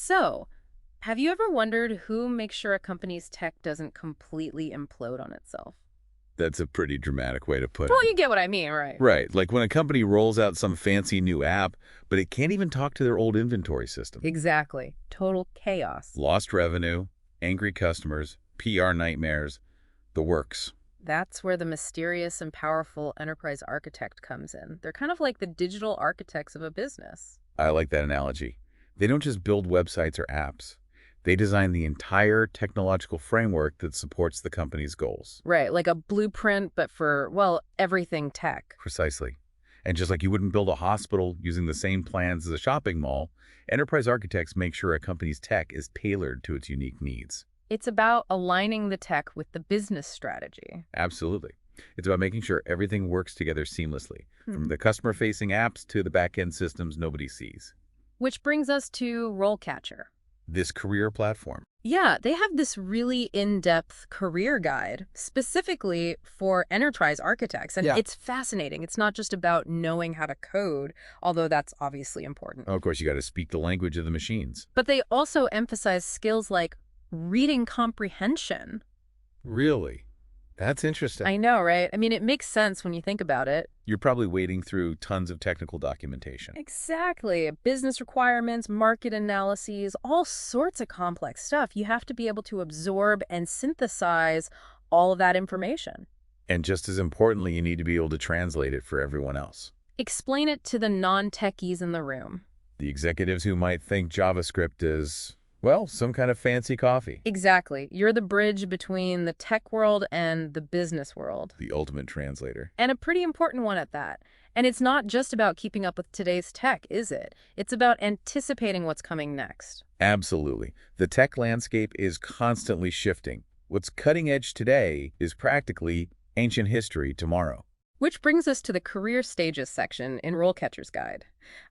So, have you ever wondered who makes sure a company's tech doesn't completely implode on itself? That's a pretty dramatic way to put it. Well, you get what I mean, right? Right, like when a company rolls out some fancy new app, but it can't even talk to their old inventory system. Exactly. Total chaos. Lost revenue, angry customers, PR nightmares, the works. That's where the mysterious and powerful enterprise architect comes in. They're kind of like the digital architects of a business. I like that analogy. They don't just build websites or apps. They design the entire technological framework that supports the company's goals. Right, like a blueprint, but for, well, everything tech. Precisely. And just like you wouldn't build a hospital using the same plans as a shopping mall, enterprise architects make sure a company's tech is tailored to its unique needs. It's about aligning the tech with the business strategy. Absolutely. It's about making sure everything works together seamlessly, Hmm. from the customer-facing apps to the back-end systems nobody sees. Which brings us to RoleCatcher. This career platform. Yeah, they have this really in-depth career guide specifically for enterprise architects. And Yeah. it's fascinating. It's not just about knowing how to code, although that's obviously important. Of course, you got to speak the language of the machines. But they also emphasize skills like reading comprehension. Really? That's interesting. I know, right? I mean, it makes sense when you think about it. You're probably wading through tons of technical documentation. Exactly. Business requirements, market analyses, all sorts of complex stuff. You have to be able to absorb and synthesize all of that information. And just as importantly, you need to be able to translate it for everyone else. Explain it to the non-techies in the room. The executives who might think JavaScript is, well, some kind of fancy coffee. Exactly. You're the bridge between the tech world and the business world. The ultimate translator. And a pretty important one at that. And it's not just about keeping up with today's tech, is it? It's about anticipating what's coming next. Absolutely. The tech landscape is constantly shifting. What's cutting edge today is practically ancient history tomorrow. Which brings us to the career stages section in RoleCatcher's guide.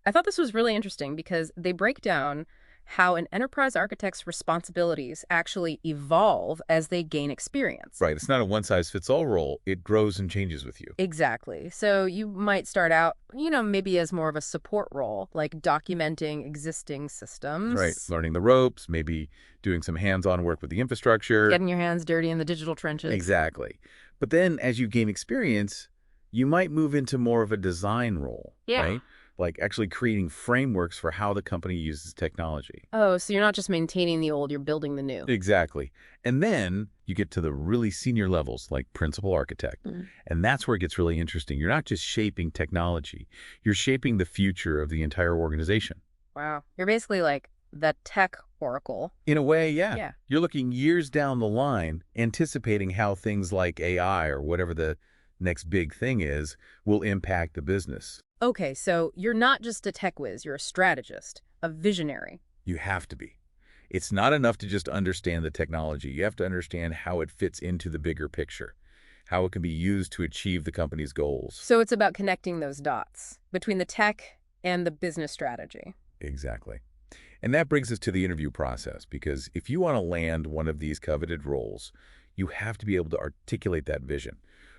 I thought this was really interesting because they break down how an enterprise architect's responsibilities actually evolve as they gain experience. Right. It's not a one-size-fits-all role. It grows and changes with you. Exactly. So you might start out, maybe as more of a support role, like documenting existing systems. Right. Learning the ropes, maybe doing some hands-on work with the infrastructure. Getting your hands dirty in the digital trenches. Exactly. But then as you gain experience, you might move into more of a design role, right? Like actually creating frameworks for how the company uses technology. Oh, so you're not just maintaining the old, you're building the new. Exactly. And then you get to the really senior levels like principal architect. Mm. And that's where it gets really interesting. You're not just shaping technology. You're shaping the future of the entire organization. Wow. You're basically like the tech oracle. In a way, yeah. Yeah. You're looking years down the line, anticipating how things like AI or whatever the next big thing is will impact the business. Okay, so you're not just a tech whiz, you're a strategist, a visionary. You have to be. It's not enough to just understand the technology. You have to understand how it fits into the bigger picture, how it can be used to achieve the company's goals. So it's about connecting those dots between the tech and the business strategy. Exactly. And that brings us to the interview process, because if you want to land one of these coveted roles, you have to be able to articulate that vision.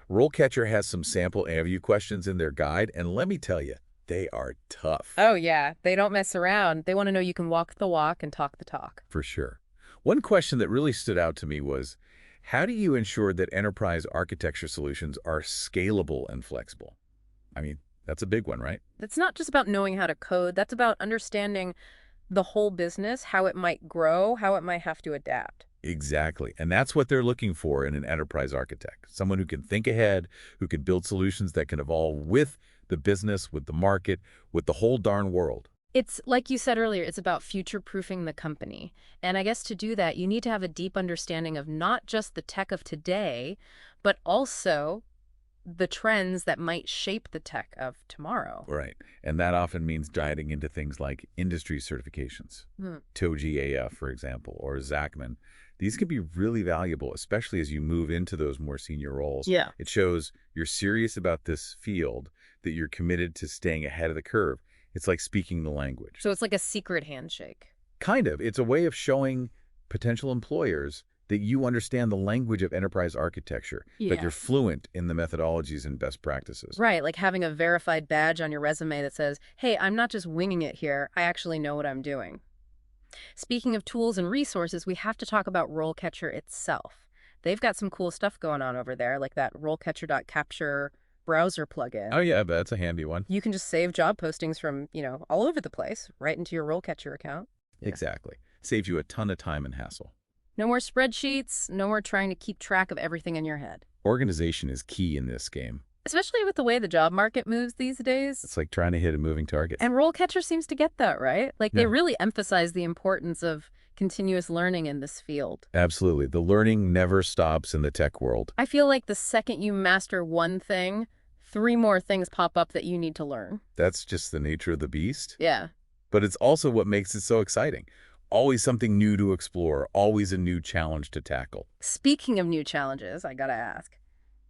RoleCatcher has some sample interview questions in their guide, and let me tell you, they are tough. Oh, yeah. They don't mess around. They want to know you can walk the walk and talk the talk. For sure. One question that really stood out to me was, how do you ensure that enterprise architecture solutions are scalable and flexible? I mean, that's a big one, right? That's not just about knowing how to code. That's about understanding the whole business, how it might grow, how it might have to adapt. Exactly. And that's what they're looking for in an enterprise architect. Someone who can think ahead, who can build solutions that can evolve with the business, with the market, with the whole darn world. It's like you said earlier, it's about future-proofing the company. And I guess to do that, you need to have a deep understanding of not just the tech of today, but also the trends that might shape the tech of tomorrow. Right. And that often means diving into things like industry certifications, TOGAF, for example, or Zachman. These can be really valuable, especially as you move into those more senior roles. Yeah. It shows you're serious about this field, that you're committed to staying ahead of the curve. It's like speaking the language. So it's like a secret handshake. Kind of. It's a way of showing potential employers that you understand the language of enterprise architecture, that you're fluent in the methodologies and best practices. Right, like having a verified badge on your resume that says, hey, I'm not just winging it here, I actually know what I'm doing. Speaking of tools and resources, we have to talk about RoleCatcher itself. They've got some cool stuff going on over there, like that RoleCatcher.capture browser Oh, plugin. yeah, that's a handy one. You can just save job postings from, all over the place right into your RoleCatcher account. Yeah. Exactly. Saves you a ton of time and hassle. No more spreadsheets, no more trying to keep track of everything in your head. Organization is key in this game. Especially with the way the job market moves these days. It's like trying to hit a moving target. And RoleCatcher seems to get that, right? Like they Yeah, really emphasize the importance of continuous learning in this field. absolutely. The learning never stops in the tech world. I feel like the second you master one thing, three more things pop up that you need to learn. That's just the nature of the beast. Yeah. But it's also what makes it so exciting. Always something new to explore, always a new challenge to tackle. Speaking of new challenges, I gotta ask.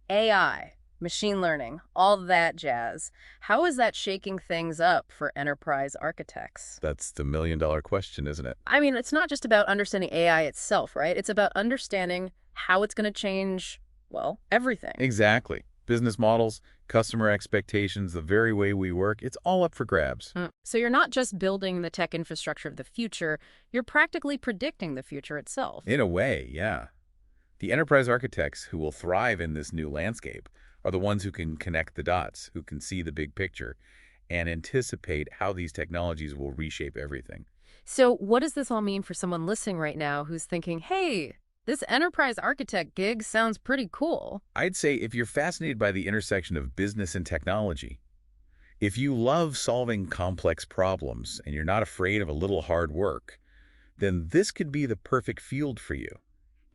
AI, machine learning, all that jazz. How is that shaking things up for enterprise architects? That's the million-dollar question, isn't it? I mean, it's not just about understanding AI itself, right? It's about understanding how it's going to change, well, everything. Exactly. Business models, customer expectations, the very way we work, it's all up for grabs. So you're not just building the tech infrastructure of the future, you're practically predicting the future itself. In a way, yeah. The enterprise architects who will thrive in this new landscape are the ones who can connect the dots, who can see the big picture, and anticipate how these technologies will reshape everything. So what does this all mean for someone listening right now who's thinking, hey, this enterprise architect gig sounds pretty cool? I'd say if you're fascinated by the intersection of business and technology, if you love solving complex problems and you're not afraid of a little hard work, then this could be the perfect field for you.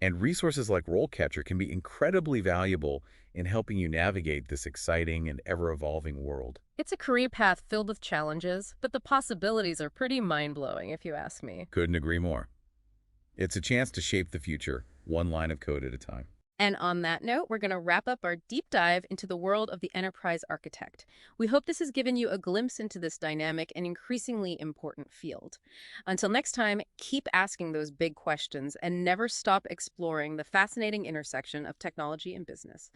And resources like RoleCatcher can be incredibly valuable in helping you navigate this exciting and ever-evolving world. It's a career path filled with challenges, but the possibilities are pretty mind-blowing, if you ask me. Couldn't agree more. It's a chance to shape the future, one line of code at a time. And on that note, we're going to wrap up our deep dive into the world of the enterprise architect. We hope this has given you a glimpse into this dynamic and increasingly important field. Until next time, keep asking those big questions and never stop exploring the fascinating intersection of technology and business.